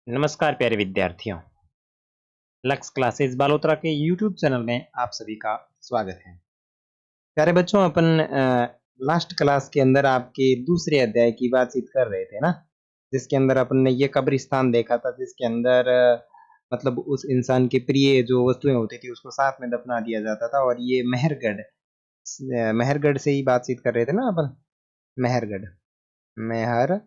नमस्कार प्यारे विद्यार्थियों। लक्स क्लासेस बालोतरा के यूट्यूब चैनल में आप सभी का स्वागत है। प्यारे बच्चों, अपन लास्ट क्लास के अंदर आपके दूसरे अध्याय की बातचीत कर रहे थे ना, जिसके अंदर अपन ने ये कब्रिस्तान देखा था, जिसके अंदर मतलब उस इंसान की प्रिय जो वस्तुएं होती थी उसको साथ में दफना दिया जाता था। और ये मेहरगढ़ से ही बातचीत कर रहे थे ना अपन। मेहरगढ़ मेहरगढ़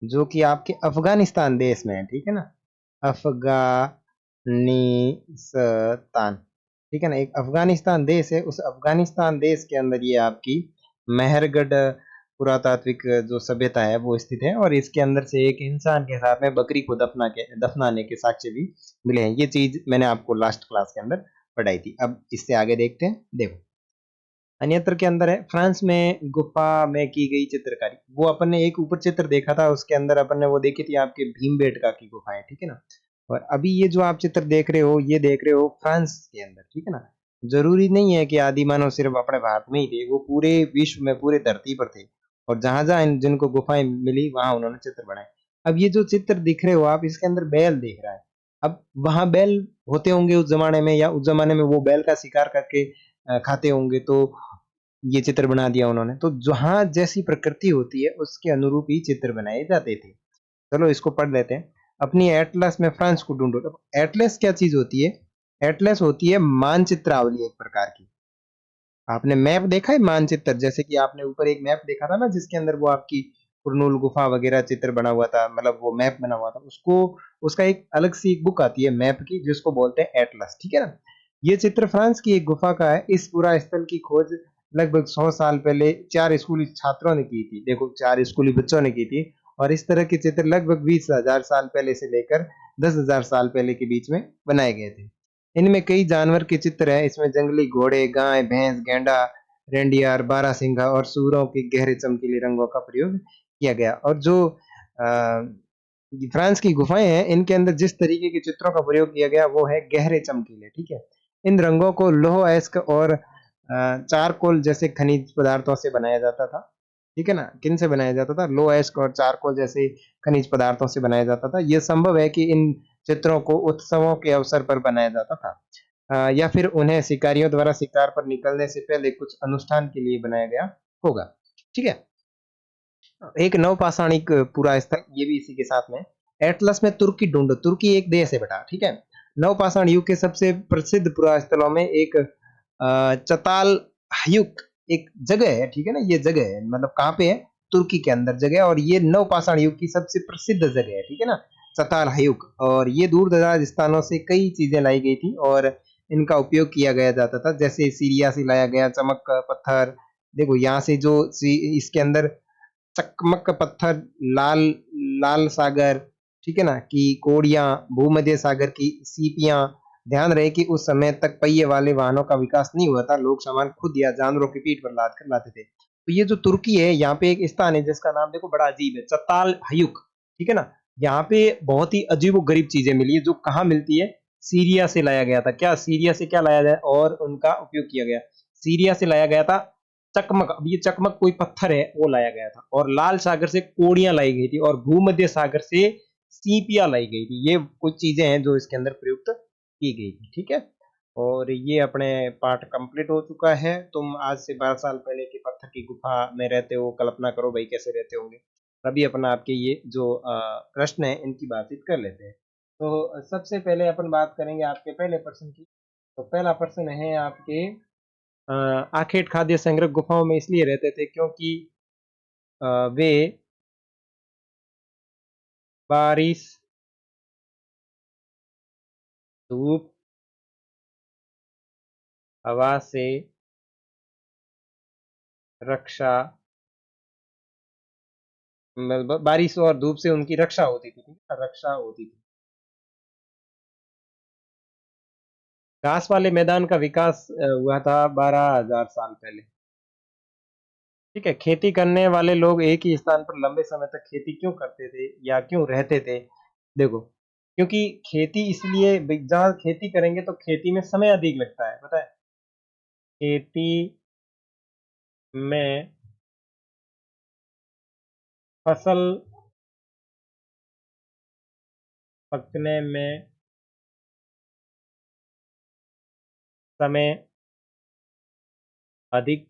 जो कि आपके अफगानिस्तान देश में है, ठीक है ना। अफगानिस्तान, ठीक है ना, एक अफगानिस्तान देश है। उस अफगानिस्तान देश के अंदर ये आपकी मेहरगढ़ पुरातात्विक जो सभ्यता है वो स्थित है। और इसके अंदर से एक इंसान के साथ में बकरी को दफनाने के साक्ष्य भी मिले हैं। ये चीज मैंने आपको लास्ट क्लास के अंदर पढ़ाई थी। अब इससे आगे देखते हैं। देखो, अन्यत्र के अंदर है फ्रांस में गुफा में की गई चित्रकारी। वो अपन ने एक ऊपर चित्र देखा था, उसके अंदर अपन ने वो देखी थी आपके भीमबेटका की गुफाएं, ठीक है ना। और अभी ये जो आप चित्र देख रहे हो, ये देख रहे हो फ्रांस के अंदर, ठीक है ना। जरूरी नहीं है कि आदि मानव सिर्फ अपने भारत में ही थे, वो पूरे विश्व में, पूरे धरती पर थे। और जहां जहां जिनको गुफाएं मिली वहां उन्होंने चित्र बनाए। अब ये जो चित्र दिख रहे हो आप, इसके अंदर बैल दिख रहा है। अब वहां बैल होते होंगे उस जमाने में, या उस जमाने में वो बैल का शिकार करके खाते होंगे, तो ये चित्र बना दिया उन्होंने। तो जहां जैसी प्रकृति होती है उसके अनुरूप ही चित्र बनाए जाते थे। चलो इसको पढ़ लेते हैं। अपनी एटलस में फ्रांस को ढूंढो। तो एटलस क्या चीज होती है? एटलस होती है मानचित्रावली एक प्रकार की। आपने मैप देखा है, मानचित्र, जैसे कि आपने ऊपर एक मैप देखा था ना, जिसके अंदर वो आपकी कुरनूल गुफा वगैरह चित्र बना हुआ था, मतलब वो मैप बना हुआ था। उसको, उसका एक अलग सी बुक आती है मैप की, जिसको बोलते हैं एटलस, ठीक है ना। ये चित्र फ्रांस की एक गुफा का है। इस पूरा स्थल की खोज लगभग 100 साल पहले 4 स्कूली छात्रों ने की थी। देखो, 4 स्कूली बच्चों ने की थी। और इस तरह के चित्र लगभग 20,000 साल पहले से लेकर 10,000 साल पहले के बीच में बनाए गए थे। इनमें कई जानवर के चित्र हैं। इसमें जंगली घोड़े, गाय, भैंस, गैंडा, रेंडियर, बारहसिंघा और सूरों के गहरे चमकीले रंगों का प्रयोग किया गया। और जो फ्रांस की गुफाएं हैं, इनके अंदर जिस तरीके के चित्रों का प्रयोग किया गया वो है गहरे चमकीले, ठीक है। इन रंगों को लोह अयस्क और चारकोल जैसे खनिज पदार्थों से बनाया जाता था, ठीक है ना। किन से बनाया जाता था? लोह अयस्क और चारकोल जैसे खनिज पदार्थों से बनाया जाता था। यह संभव है कि इन चित्रों को उत्सवों के अवसर पर बनाया जाता था, या फिर उन्हें शिकारियों द्वारा शिकार पर निकलने से पहले कुछ अनुष्ठान के लिए बनाया गया होगा, ठीक है। एक नवपाषाणिक पूरा स्थल, ये भी इसी के साथ में। एटलस में तुर्की ढूंढो। तुर्की एक देश है बेटा, ठीक है। नवपाषाण युग के सबसे प्रसिद्ध पुरा स्थलों में एक चताल हयुक एक जगह है, ठीक है ना। ये जगह है, मतलब कहाँ पे है? तुर्की के अंदर जगह है। और ये नवपाषाण युग की सबसे प्रसिद्ध जगह है, ठीक है ना, चताल हयुक। और ये दूर दराज स्थानों से कई चीजें लाई गई थी और इनका उपयोग किया गया जाता था। जैसे सीरिया से लाया गया चमक का पत्थर। देखो यहाँ से जो इसके अंदर चकमक पत्थर, लाल लाल सागर, ठीक है ना, की कोड़ियां, भूमध्य सागर की सीपियां। ध्यान रहे कि उस समय तक पहिए वाले वाहनों का विकास नहीं हुआ था। लोग सामान खुद या जानवरों की पीठ पर लाद कर लाते थे। तो ये जो तुर्की है, यहाँ पे एक स्थान है जिसका नाम देखो बड़ा अजीब है, चताल हयुक, ठीक है ना। यहाँ पे बहुत ही अजीब गरीब चीजें मिली है, जो कहाँ मिलती है? सीरिया से लाया गया था। क्या सीरिया से क्या लाया जाए और उनका उपयोग किया गया? सीरिया से लाया गया था चकमक। अब ये चकमक कोई पत्थर है, वो लाया गया था। और लाल सागर से कोड़ियां लाई गई थी। और भूमध्य सागर से सीपियां लाई गई थी। ये कुछ चीजें हैं जो इसके अंदर प्रयुक्त की गई थी, ठीक है। और ये अपने पाठ कंप्लीट हो चुका है। तुम आज से 12 साल पहले के पत्थर की गुफा में रहते हो, कल्पना करो भाई कैसे रहते होंगे। अभी अपना आपके ये जो प्रश्न है इनकी बातचीत कर लेते हैं। तो सबसे पहले अपन बात करेंगे आपके पहले प्रश्न की। तो पहला प्रश्न है आपके, आखेट खाद्य संग्रह गुफाओं में इसलिए रहते थे क्योंकि वे बारिश, धूप, हवा से रक्षा, मतलब बारिश और धूप से उनकी रक्षा होती थी, ठीक है, रक्षा होती थी। घास वाले मैदान का विकास हुआ था 12,000 साल पहले, ठीक है। खेती करने वाले लोग एक ही स्थान पर लंबे समय तक खेती क्यों करते थे या क्यों रहते थे? देखो, क्योंकि खेती इसलिए, जहाँ खेती करेंगे तो खेती में समय अधिक लगता है, पता है। खेती में, फसल, पकने में समय अधिक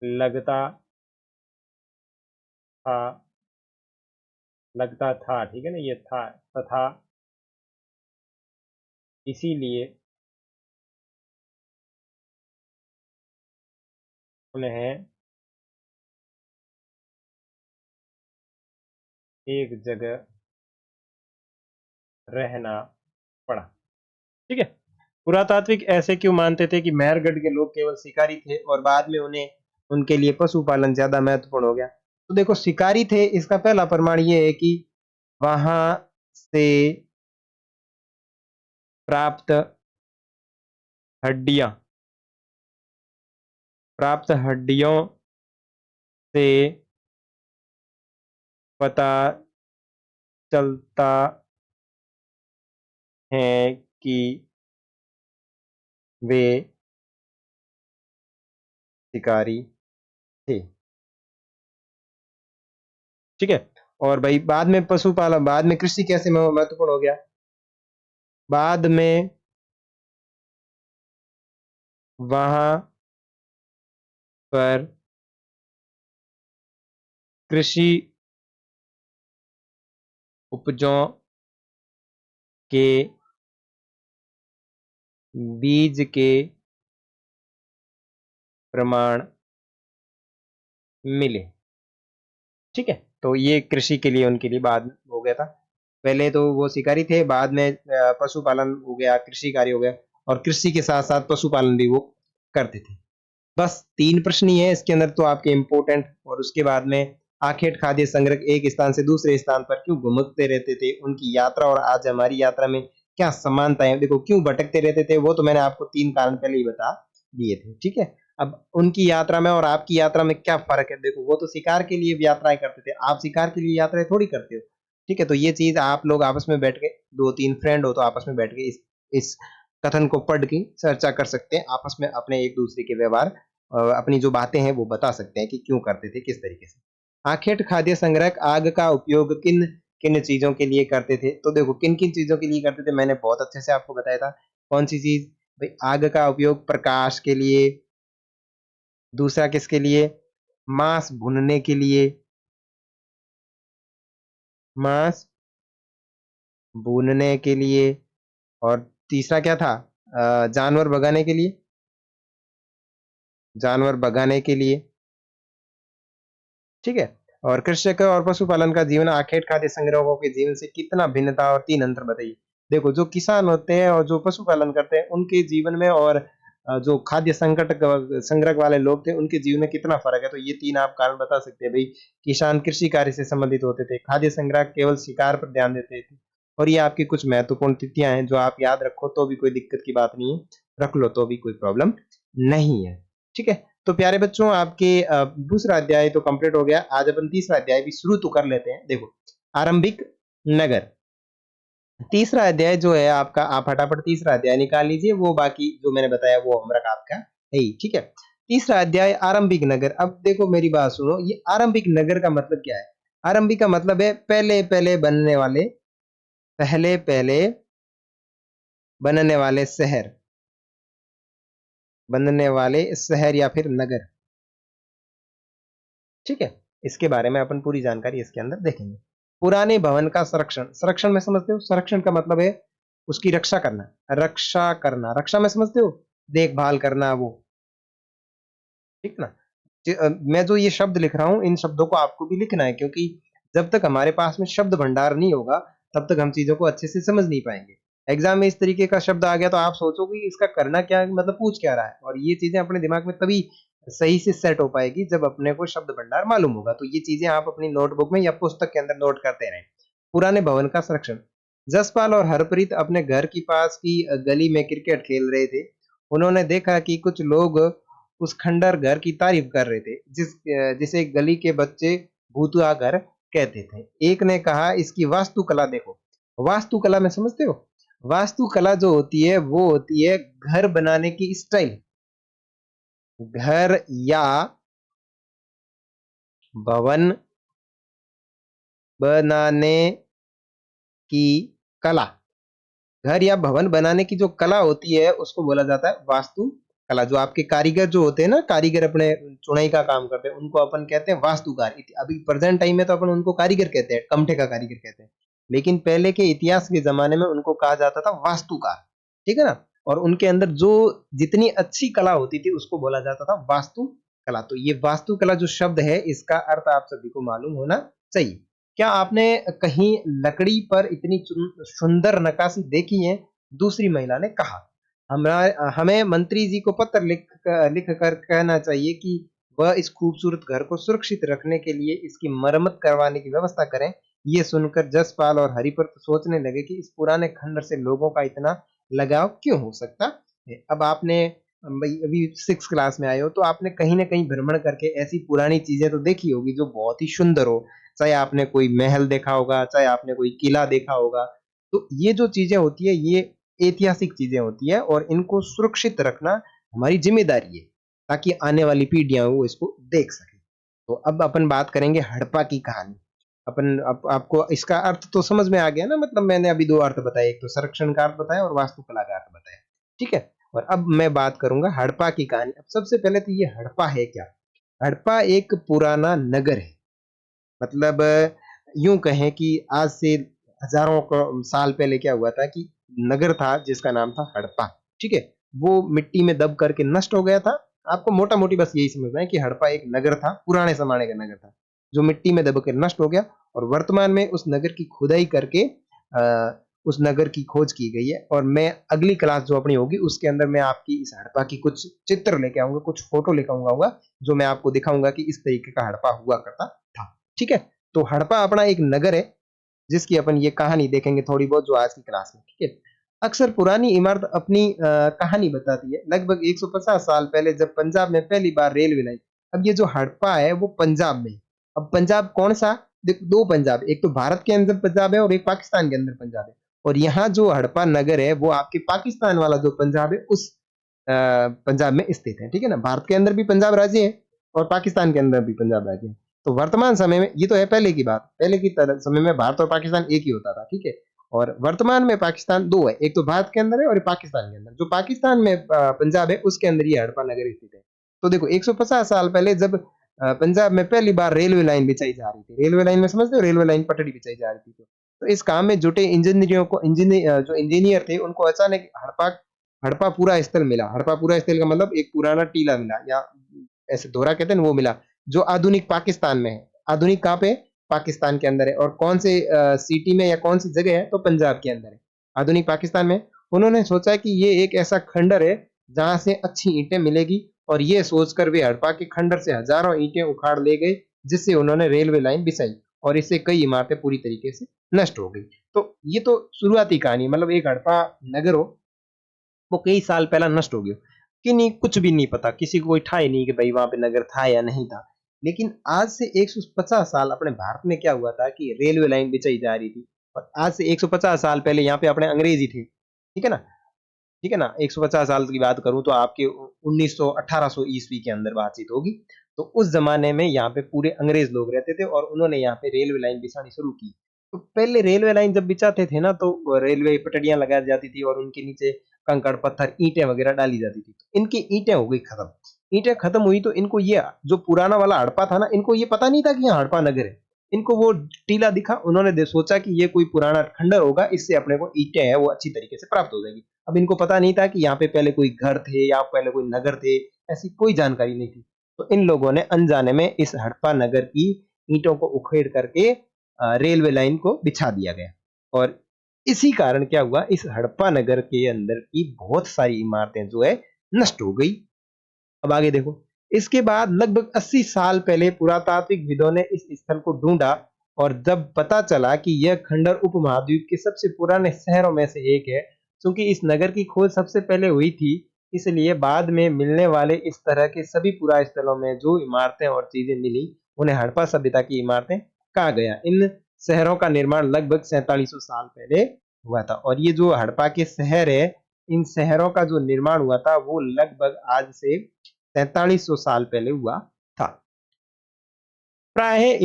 लगता था, ठीक है ना, ये था, तथा इसीलिए उन्हें एक जगह रहना पड़ा। ठीक है। पुरातात्विक ऐसे क्यों मानते थे कि मेहरगढ़ के लोग केवल शिकारी थे और बाद में उन्हें उनके लिए पशुपालन ज्यादा महत्वपूर्ण हो गया? तो देखो, शिकारी थे, इसका पहला प्रमाण ये है कि वहां से प्राप्त हड्डियां प्राप्त हड्डियों से पता चलता है कि वे शिकारी थे। ठीक है। और भाई बाद में पशुपालन, बाद में कृषि कैसे महत्वपूर्ण हो गया? बाद में वहां पर कृषि उपजों के बीज के प्रमाण मिले। ठीक है। तो ये कृषि के लिए उनके लिए बाद हो गया था। पहले तो वो शिकारी थे, बाद में पशुपालन हो गया, कृषि कार्य हो गया, और कृषि के साथ साथ पशुपालन भी वो करते थे। बस 3 प्रश्न ही है इसके अंदर तो आपके इम्पोर्टेंट। और उसके बाद में आखेट खाद्य संग्रह एक स्थान से दूसरे स्थान पर क्यों घूमते रहते थे, उनकी यात्रा और आज हमारी यात्रा में क्या समानताएं, देखो क्यों भटकते रहते थे, वो तो मैंने आपको 3 कारण पहले ही बता दिए थे। ठीक है। अब उनकी यात्रा में और आपकी यात्रा में क्या फर्क है? देखो, वो तो शिकार के लिए यात्राएं करते थे, आप शिकार के लिए यात्राएं थोड़ी करते हो। ठीक है। तो ये चीज आप लोग आपस में बैठ के, 2-3 फ्रेंड हो तो आपस में बैठ के इस कथन को पढ़ के चर्चा कर सकते हैं, आपस में अपने एक दूसरे के व्यवहार, अपनी जो बातें हैं वो बता सकते हैं कि क्यों करते थे, किस तरीके से। आखेट खाद्य संग्रह आग का उपयोग किन किन चीजों के लिए करते थे? तो देखो, किन किन चीजों के लिए करते थे मैंने बहुत अच्छे से आपको बताया था। कौन सी चीज? भाई आग का उपयोग प्रकाश के लिए। दूसरा किसके लिए? मांस भूनने के लिए। मांस भूनने के लिए। और तीसरा क्या था? जानवर भगाने के लिए। जानवर भगाने के लिए। ठीक है। और कृषक और पशुपालन का जीवन आखेट खाद्य संग्रहों के जीवन से कितना भिन्नता और 3 अंतर बताइए। देखो, जो किसान होते हैं और जो पशुपालन करते हैं उनके जीवन में, और जो खाद्य संकट संग्रह वाले लोग थे उनके जीवन में कितना फर्क है? तो ये 3 आप कारण बता सकते हैं भाई। किसान कृषि कार्य से संबंधित होते थे, खाद्य संग्रह केवल शिकार पर ध्यान देते थे। और ये आपकी कुछ महत्वपूर्ण तिथियां हैं जो आप याद रखो तो भी कोई दिक्कत की बात नहीं है, रख लो तो भी कोई प्रॉब्लम नहीं है। ठीक है। तो प्यारे बच्चों, आपके दूसरा अध्याय तो कंप्लीट हो गया। आज अपन तीसरा अध्याय भी शुरू तो कर लेते हैं। देखो, आरंभिक नगर। तीसरा अध्याय जो है आपका, आप फटाफट तीसरा अध्याय निकाल लीजिए, वो बाकी जो मैंने बताया वो होमवर्क आपका है ही। ठीक है। तीसरा अध्याय आरंभिक नगर। अब देखो मेरी बात सुनो, ये आरंभिक नगर का मतलब क्या है? आरंभिक का मतलब है पहले पहले बनने वाले, पहले पहले बनने वाले शहर, बनने वाले शहर या फिर नगर। ठीक है। इसके बारे में अपन पूरी जानकारी इसके अंदर देखेंगे। पुराने भवन का संरक्षण। संरक्षण में समझते हो? संरक्षण का मतलब है उसकी रक्षा करना। रक्षा करना, रक्षा में समझते हो? देखभाल करना वो। ठीक ना? मैं जो ये शब्द लिख रहा हूं, इन शब्दों को आपको भी लिखना है, क्योंकि जब तक हमारे पास में शब्द भंडार नहीं होगा तब तक हम चीजों को अच्छे से समझ नहीं पाएंगे। एग्जाम में इस तरीके का शब्द आ गया तो आप सोचोगे कि इसका करना क्या है, मतलब पूछ क्या रहा है, और ये चीजें अपने दिमाग में तभी सही से सेट हो पाएगी जब अपने को शब्द भंडार मालूम होगा। तो ये चीजें आप अपनी नोटबुक में या पुस्तक के अंदर नोट करते रहें। पुराने भवन का संरक्षण। जसपाल और हरप्रीत अपने घर की पास की गली में क्रिकेट खेल रहे थे। उन्होंने देखा कि कुछ लोग उस खंडर घर की तारीफ कर रहे थे, जिसे गली के बच्चे भूतुआ घर कहते थे। एक ने कहा, इसकी वास्तुकला देखो। वास्तुकला में समझते हो? वास्तुकला जो होती है वो होती है घर बनाने की स्टाइल। घर या भवन बनाने की कला, घर या भवन बनाने की जो कला होती है उसको बोला जाता है वास्तु कला। जो आपके कारीगर जो होते हैं ना, कारीगर अपने चुनाई का काम करते हैं, उनको अपन कहते हैं वास्तुकार। अभी प्रेजेंट टाइम में तो अपन उनको कारीगर कहते हैं, कमठे का कारीगर कहते हैं, लेकिन पहले के इतिहास के जमाने में उनको कहा जाता था वास्तुकार, ठीक है ना। और उनके अंदर जो जितनी अच्छी कला होती थी उसको बोला जाता था वास्तु कला। तो ये वास्तु कला जो शब्द है, इसका अर्थ आप सभी को मालूम होना चाहिए। क्या आपने कहीं लकड़ी पर इतनी सुंदर नक्काशी देखी है? दूसरी महिला ने कहा। हमें मंत्री जी को पत्र लिख कर कहना चाहिए कि वह इस खूबसूरत घर को सुरक्षित रखने के लिए इसकी मरम्मत करवाने की व्यवस्था करें। ये सुनकर जसपाल और हरिपत सोचने लगे कि इस पुराने खंडर से लोगों का इतना लगाव क्यों हो सकता है। अब आपने भाई अभी 6 क्लास में आए हो, तो आपने कहीं ना कहीं भ्रमण करके ऐसी पुरानी चीजें तो देखी होगी जो बहुत ही सुंदर हो। चाहे आपने कोई महल देखा होगा, चाहे आपने कोई किला देखा होगा। तो ये जो चीजें होती है, ये ऐतिहासिक चीजें होती है और इनको सुरक्षित रखना हमारी जिम्मेदारी है, ताकि आने वाली पीढ़ियां वो इसको देख सके। तो अब अपन बात करेंगे हड़प्पा की कहानी। आपको इसका अर्थ तो समझ में आ गया ना? मतलब मैंने अभी 2 अर्थ बताए, एक तो संरक्षण का अर्थ बताया और वास्तुकला का अर्थ बताया, ठीक है। और अब मैं बात करूंगा हड़प्पा की कहानी। अब सबसे पहले तो ये हड़प्पा है क्या? हड़प्पा एक पुराना नगर है। मतलब यूं कहें कि आज से हजारों साल पहले क्या हुआ था कि नगर था जिसका नाम था हड़प्पा, ठीक है। वो मिट्टी में दब करके नष्ट हो गया था। आपको मोटा मोटी बस यही समझना है कि हड़प्पा एक नगर था, पुराने जमाने का नगर था, जो मिट्टी में दब के नष्ट हो गया। और वर्तमान में उस नगर की खुदाई करके उस नगर की खोज की गई है। और मैं अगली क्लास जो अपनी होगी उसके अंदर मैं आपकी इस हड़प्पा की कुछ चित्र लेके आऊंगा, कुछ फोटो लेके आऊंगा, जो मैं आपको दिखाऊंगा कि इस तरीके का हड़प्पा हुआ करता था, ठीक है। तो हड़प्पा अपना एक नगर है जिसकी अपन ये कहानी देखेंगे थोड़ी बहुत, जो आज की क्लास में, ठीक है। अक्सर पुरानी इमारत अपनी कहानी बताती है। लगभग 150 साल पहले जब पंजाब में पहली बार रेलवे लाई। अब ये जो हड़प्पा है वो पंजाब में। अब पंजाब कौन सा? देखो, 2 पंजाब, एक तो भारत के अंदर पंजाब है और एक पाकिस्तान के अंदर पंजाब है। और यहाँ जो हड़प्पा नगर है वो आपके पाकिस्तान वाला जो पंजाब है उस पंजाब में स्थित है, ठीक है ना। भारत के अंदर भी पंजाब राज्य है और पाकिस्तान के अंदर भी पंजाब राज्य है। तो वर्तमान समय में, ये तो है पहले की बात, पहले की तरह समय में भारत और पाकिस्तान एक ही होता था, ठीक है। और वर्तमान में पाकिस्तान 2 है, एक तो भारत के अंदर है और एक पाकिस्तान के अंदर। जो पाकिस्तान में पंजाब है उसके अंदर ये हड़प्पा नगर स्थित है। तो देखो, 150 साल पहले जब पंजाब में पहली बार रेलवे लाइन बिछाई जा रही थी, रेलवे लाइन में समझते हो, रेलवे लाइन पटड़ी बिछाई जा रही थी, तो इस काम में जुटे जो इंजीनियर थे उनको अचानक हड़प्पा हड़प्पा पूरा स्थल मिला। हड़प्पा पूरा स्थल का मतलब एक पुराना टीला मिला, या ऐसे दोहरा कहते हैं ना, वो मिला, जो आधुनिक पाकिस्तान में है। आधुनिक कहाँ पे? पाकिस्तान के अंदर है। और कौन से सिटी में या कौन सी जगह है? तो पंजाब के अंदर है, आधुनिक पाकिस्तान में। उन्होंने सोचा कि ये एक ऐसा खंडर है जहां से अच्छी ईंटें मिलेगी, और ये सोचकर वे हड़प्पा के खंडर से हजारों ईंटें उखाड़ ले गए, जिससे उन्होंने रेलवे लाइन बिछाई, और इससे कई इमारतें पूरी तरीके से नष्ट हो गई। तो ये तो शुरुआती कहानी, मतलब एक हड़प्पा नगर हो वो कई साल पहला नष्ट हो गया, कि नहीं कुछ भी नहीं पता, किसी को कोई था ही नहीं कि भाई वहां पे नगर था या नहीं था। लेकिन आज से 150 साल अपने भारत में क्या हुआ था कि रेलवे लाइन बिछाई जा रही थी। और आज से 150 साल पहले यहाँ पे अपने अंग्रेज ही थे, ठीक है ना। ठीक है ना, 150 साल की बात करूं तो आपके 1900 1800 ईस्वी के अंदर बातचीत होगी। तो उस जमाने में यहाँ पे पूरे अंग्रेज लोग रहते थे और उन्होंने यहाँ पे रेलवे लाइन बिछानी शुरू की। तो पहले रेलवे लाइन जब बिछाते थे ना, तो रेलवे पटड़ियां लगाई जाती थी और उनके नीचे कंकड़ पत्थर ईंटें वगैरह डाली जाती थी। तो इनकी ईंटें हो गई खत्म। ईंटें खत्म हुई तो इनको ये जो पुराना वाला हड़प्पा था ना, इनको ये पता नहीं था कि यहाँ हड़प्पा नगर है। इनको वो टीला दिखा, उन्होंने सोचा कि ये कोई पुराना खंडर होगा, इससे अपने को ईंटें है वो अच्छी तरीके से प्राप्त हो जाएगी। अब इनको पता नहीं था कि यहाँ पे पहले कोई घर थे या पहले कोई नगर थे, ऐसी कोई जानकारी नहीं थी। तो इन लोगों ने अनजाने में इस हड़प्पा नगर की ईंटों को उखेड़ करके रेलवे लाइन को बिछा दिया गया। और इसी कारण क्या हुआ, इस हड़प्पा नगर के अंदर की बहुत सारी इमारतें जो है नष्ट हो गई। अब आगे देखो, इसके बाद लगभग 80 साल पहले पुरातात्विकविदों ने इस स्थल को ढूंढा, और जब पता चला कि यह खंडर उपमहाद्वीप के सबसे पुराने शहरों में से एक है। क्योंकि इस नगर की खोज सबसे पहले हुई थी, इसलिए बाद में मिलने वाले इस तरह के सभी पुरा स्थलों में जो इमारतें और चीजें मिली, उन्हें हड़प्पा सभ्यता की इमारतें कहा गया। इन शहरों का निर्माण लगभग 4700 साल पहले हुआ था। और ये जो हड़प्पा के शहर है, इन शहरों का जो निर्माण हुआ था वो लगभग आज से 4300 साल पहले हुआ था। प्राय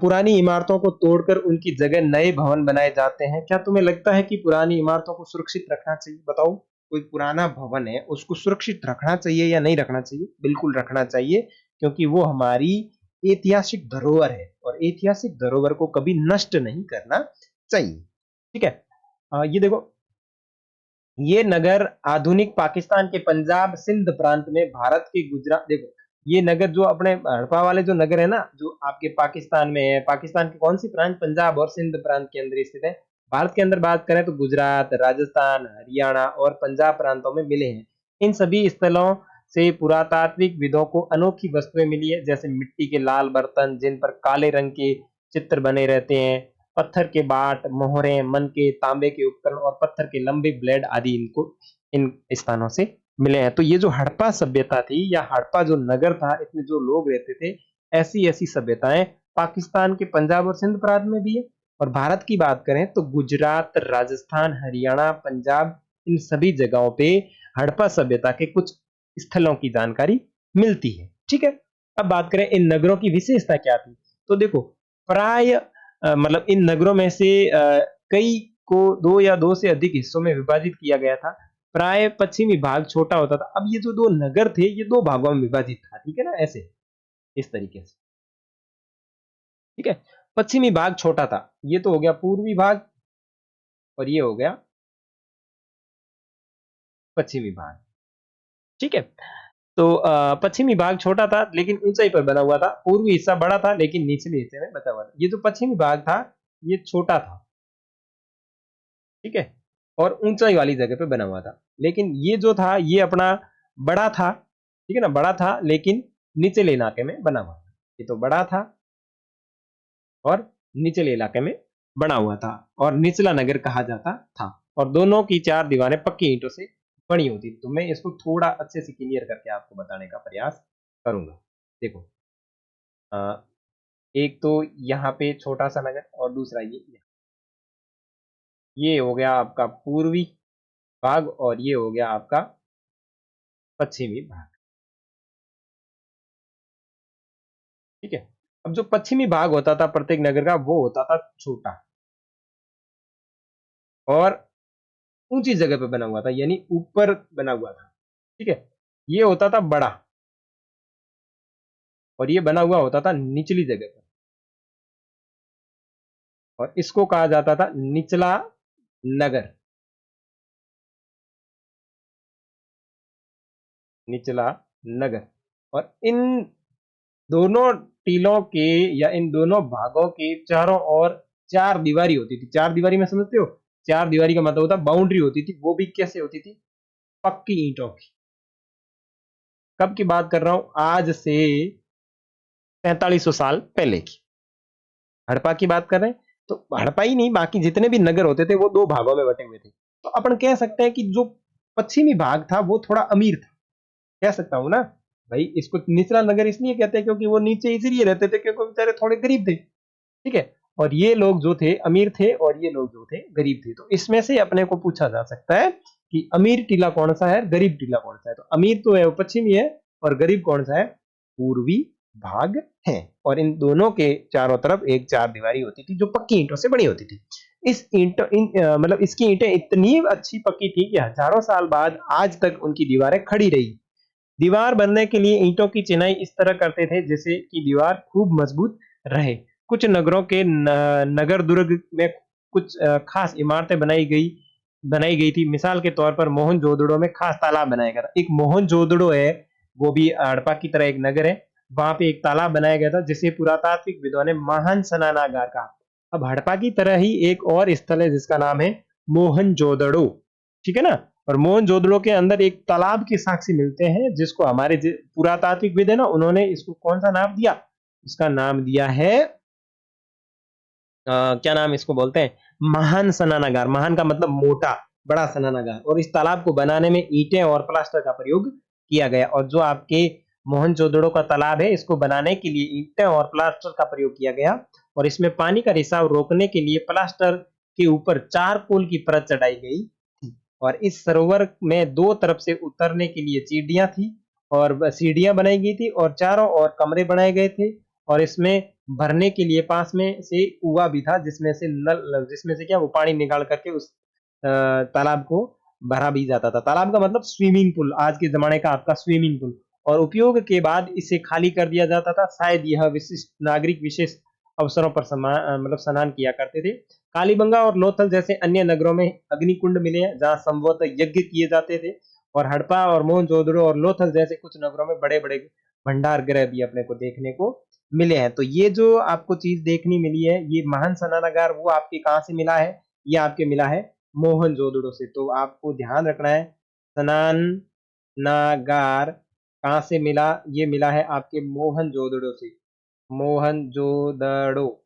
पुरानी इमारतों को तोड़कर उनकी जगह नए भवन बनाए जाते हैं। क्या तुम्हें लगता है कि पुरानी इमारतों को सुरक्षित रखना चाहिए? बताओ, कोई पुराना भवन है उसको सुरक्षित रखना चाहिए या नहीं रखना चाहिए? बिल्कुल रखना चाहिए, क्योंकि वो हमारी ऐतिहासिक धरोहर है और ऐतिहासिक धरोहर को कभी नष्ट नहीं करना चाहिए। ठीक है। ये देखो, ये नगर आधुनिक पाकिस्तान के पंजाब सिंध प्रांत में भारत के गुजरात, देखो ये नगर जो अपने हड़प्पा वाले जो नगर है ना, जो आपके पाकिस्तान में है, पाकिस्तान के कौन सी प्रांत, पंजाब और सिंध प्रांत के अंदर स्थित है। भारत के अंदर बात करें तो गुजरात, राजस्थान, हरियाणा और पंजाब प्रांतों में मिले हैं। इन सभी स्थलों से पुरातात्विक विदों को अनोखी वस्तुएं मिली है, जैसे मिट्टी के लाल बर्तन जिन पर काले रंग के चित्र बने रहते हैं, पत्थर के बाट, मोहरे, मन के तांबे के उपकरण और पत्थर के लंबे ब्लेड आदि इनको इन स्थानों से मिले हैं। तो ये जो हड़प्पा सभ्यता थी या हड़प्पा जो नगर था, इसमें जो लोग रहते थे, ऐसी ऐसी सभ्यताएं पाकिस्तान के पंजाब और सिंध प्रांत में भी है। और भारत की बात करें तो गुजरात, राजस्थान, हरियाणा, पंजाब, इन सभी जगहों पे हड़प्पा सभ्यता के कुछ स्थलों की जानकारी मिलती है। ठीक है। अब बात करें इन नगरों की विशेषता क्या थी, तो देखो प्राय मतलब इन नगरों में से कई को दो या दो से अधिक हिस्सों में विभाजित किया गया था। प्राय पश्चिमी भाग छोटा होता था। अब ये जो दो नगर थे ये दो भागों में विभाजित था, ठीक है ना, ऐसे इस तरीके से। ठीक है। पश्चिमी भाग छोटा था, ये तो हो गया पूर्वी भाग और ये हो गया पश्चिमी भाग। ठीक है। तो पश्चिमी भाग छोटा था लेकिन ऊंचाई पर बना हुआ था, पूर्वी हिस्सा बड़ा था लेकिन निचले हिस्से में बचा हुआ था। ये जो पश्चिमी भाग था ये छोटा था, ठीक है, और ऊंचाई वाली जगह पे बना हुआ था। लेकिन ये जो था ये अपना बड़ा था, ठीक है ना, बड़ा था लेकिन निचले इलाके में बना हुआ था। ये तो बड़ा था और निचले इलाके में बना हुआ था और निचला नगर कहा जाता था। और दोनों की चार दीवारें पक्की ईंटों से बनी होती थी। तो मैं इसको थोड़ा अच्छे से क्लियर करके आपको बताने का प्रयास करूंगा। देखो, एक तो यहाँ पे छोटा सा नगर और दूसरा ये हो गया आपका पूर्वी भाग और ये हो गया आपका पश्चिमी भाग। ठीक है। अब जो पश्चिमी भाग होता था प्रत्येक नगर का वो होता था छोटा और ऊंची जगह पे बना हुआ था, यानी ऊपर बना हुआ था। ठीक है। ये होता था बड़ा और ये बना हुआ होता था निचली जगह पर और इसको कहा जाता था निचला नगर। निचला नगर। और इन दोनों टीलों के या इन दोनों भागों के चारों ओर चार दीवारी होती थी। चार दीवारी में समझते हो, चार दीवारी का मतलब होता बाउंड्री होती थी, वो भी कैसे होती थी, पक्की ईंटों की। कब की बात कर रहा हूं, आज से 4500 साल पहले की हड़प्पा की बात कर रहे हैं। तो हड़प्पा ही नहीं, बाकी जितने भी नगर होते थे वो दो भागों में बटे हुए थे। तो अपन कह सकते हैं कि जो पश्चिमी भाग था वो थोड़ा अमीर था, कह सकता हूं ना भाई। इसको निचला नगर इसलिए कहते हैं क्योंकि वो नीचे इसलिए रहते थे क्योंकि बेचारे थोड़े गरीब थे। ठीक है। और ये लोग जो थे अमीर थे और ये लोग जो थे गरीब थे। तो इसमें से अपने को पूछा जा सकता है कि अमीर टीला कौन सा है, गरीब टीला कौन सा है। तो अमीर तो है वो पश्चिमी है और गरीब कौन सा है, पूर्वी भाग है। और इन दोनों के चारों तरफ एक चार दीवारी होती थी जो पक्की ईंटों से बनी होती थी। इस ईंटों मतलब इसकी ईंटें इतनी अच्छी पक्की थी कि हजारों साल बाद आज तक उनकी दीवारें खड़ी रही। दीवार बनने के लिए ईंटों की चिनाई इस तरह करते थे जैसे कि दीवार खूब मजबूत रहे। कुछ नगरों के नगर दुर्ग में कुछ खास इमारतें बनाई गई थी। मिसाल के तौर पर मोहनजोदड़ो में खास तालाब बनाया गया था। एक मोहनजोदड़ो है, वो भी हड़प्पा की तरह एक नगर है। वहां पे एक तालाब बनाया गया था जिसे पुरातात्विक विद्वान ने महान स्नानागार कहा। अब हड़प्पा की तरह ही एक और स्थल है जिसका नाम है मोहनजोदड़ो। ठीक है ना। और मोहनजोदड़ो के अंदर एक तालाब के साक्ष्य मिलते हैं जिसको हमारे पुरातात्विक विद है ना, उन्होंने इसको कौन सा नाम दिया, इसका नाम दिया है क्या नाम इसको बोलते हैं, महान स्नानागार। महान का मतलब मोटा, बड़ा स्नानागार। और इस तालाब को बनाने में ईंटें और प्लास्टर का प्रयोग किया गया। और जो आपके मोहनजोदड़ो का तालाब है इसको बनाने के लिए ईंटें और प्लास्टर का प्रयोग किया गया। और इसमें पानी का रिसाव रोकने के लिए प्लास्टर के ऊपर चारकोल की परत चढ़ाई गई थी। और इस सरोवर में दो तरफ से उतरने के लिए सीढ़ियां थी और सीढ़ियां बनाई गई थी और चारों ओर कमरे बनाए गए थे। और इसमें भरने के लिए पास में से कुआं भी था, जिसमें से नल, जिसमें से क्या वो पानी निकाल करके उस तालाब को भरा भी जाता था। तालाब का मतलब स्विमिंग पूल, आज के जमाने का आपका स्विमिंग पूल। और उपयोग के बाद इसे खाली कर दिया जाता था। शायद यह विशिष्ट नागरिक विशेष अवसरों पर मतलब स्नान किया करते थे। कालीबंगा और लोथल जैसे अन्य नगरों में अग्निकुंड मिले हैं, जहां संभवतः यज्ञ किए जाते थे। और हड़प्पा और मोहनजोदड़ो और लोथल जैसे कुछ नगरों में बड़े बड़े भंडार गृह भी अपने को देखने को मिले हैं। तो ये जो आपको चीज देखनी मिली है, ये महान स्नानागार, वो आपके कहाँ से मिला है? ये आपके मिला है मोहनजोदड़ो से। तो आपको ध्यान रखना है, स्नानागार कहाँ से मिला? ये मिला है आपके मोहनजोदड़ो से। मोहनजोदड़ो,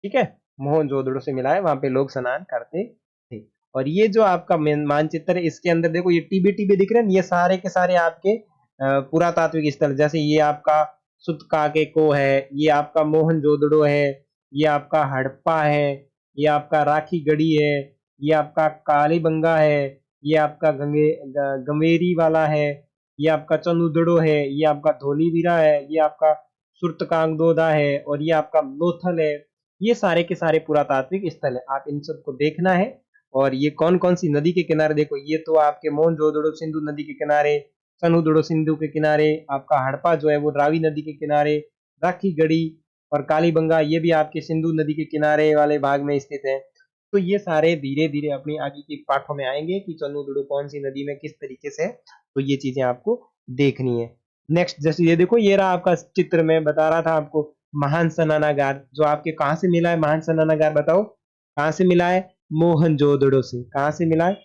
ठीक है, मोहनजोदड़ो से मिला है, वहां पे लोग स्नान करते थे। और ये जो आपका मानचित्र है, इसके अंदर देखो ये टीबी टीबी दिख रहे हैं, ये सारे के सारे आपके पुरातात्विक स्थल, जैसे ये आपका सुतकाके को है, ये आपका मोहनजोदड़ो है, ये आपका हड़प्पा है, ये आपका राखी गढ़ी है, ये आपका कालीबंगा है, ये आपका गंगेरी वाला है, ये आपका चंदुदड़ो है, ये आपका धोलीवीरा है, ये आपका सुरतकांगदोदा है, और ये आपका लोथल है। ये सारे के सारे पुरातात्विक स्थल है, आप इन सबको देखना है। और ये कौन कौन सी नदी के किनारे, देखो ये तो आपके मोहनजोदड़ो सिंधु नदी के किनारे, सनुदड़ो सिंधु के किनारे, आपका हड़प्पा जो है वो रावी नदी के किनारे, राखी गढ़ी और कालीबंगा ये भी आपके सिंधु नदी के किनारे वाले भाग में स्थित है। तो ये सारे धीरे धीरे अपनी आगे के पाठों में आएंगे कि चंदुदड़ो कौन सी नदी में किस तरीके से है। तो ये चीजें आपको देखनी है। नेक्स्ट जैसे ये देखो, ये रहा आपका चित्र, में बता रहा था आपको महान स्नानागार जो आपके कहाँ से मिला है। महान स्नानागार बताओ कहाँ से मिला है? मोहनजोदड़ो से। कहाँ से मिला है?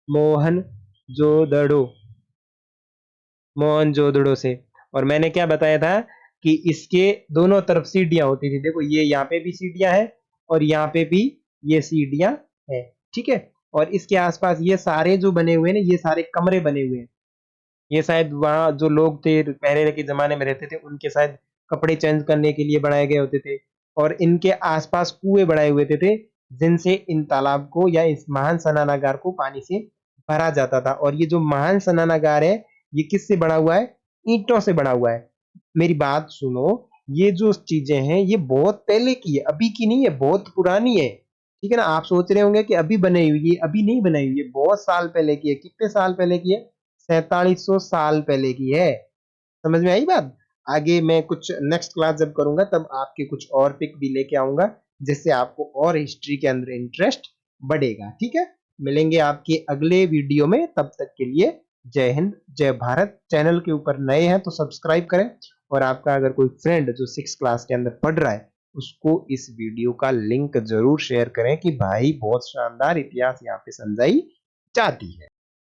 मोहनजोदड़ो, मोहनजोदड़ो से। और मैंने क्या बताया था कि इसके दोनों तरफ सीढ़ियां होती थी। देखो ये यहाँ पे भी सीढ़ियां है और यहाँ पे भी ये सीढ़ियां है, ठीक है। और इसके आसपास ये सारे जो बने हुए हैं ना, ये सारे कमरे बने हुए हैं। ये शायद वहाँ जो लोग थे पहले के जमाने में रहते थे, उनके शायद कपड़े चेंज करने के लिए बनाए गए होते थे। और इनके आसपास कुएं बनाए हुए थे, जिनसे इन तालाब को या इस महान स्नानागार को पानी से भरा जाता था। और ये जो महान स्नानागार है, ये किससे बना हुआ है? ईंटों से बना हुआ है। मेरी बात सुनो, ये जो चीजें हैं ये बहुत पहले की है, अभी की नहीं है, बहुत पुरानी है, ठीक है ना। आप सोच रहे होंगे कि अभी बनाई हुई, ये अभी नहीं बनाई हुई है, बहुत साल पहले की है। कितने साल पहले की है? 4700 साल पहले की है। समझ में आई बात? आगे मैं कुछ नेक्स्ट क्लास जब करूंगा तब आपके कुछ और पिक भी लेके आऊंगा, जिससे आपको और हिस्ट्री के अंदर इंटरेस्ट बढ़ेगा, ठीक है। मिलेंगे आपके अगले वीडियो में, तब तक के लिए जय हिंद जय भारत। चैनल के ऊपर नए हैं तो सब्सक्राइब करें, और आपका अगर कोई फ्रेंड जो 6 क्लास के अंदर पढ़ रहा है, उसको इस वीडियो का लिंक जरूर शेयर करें कि भाई बहुत शानदार इतिहास यहाँ पे समझाई जाती है।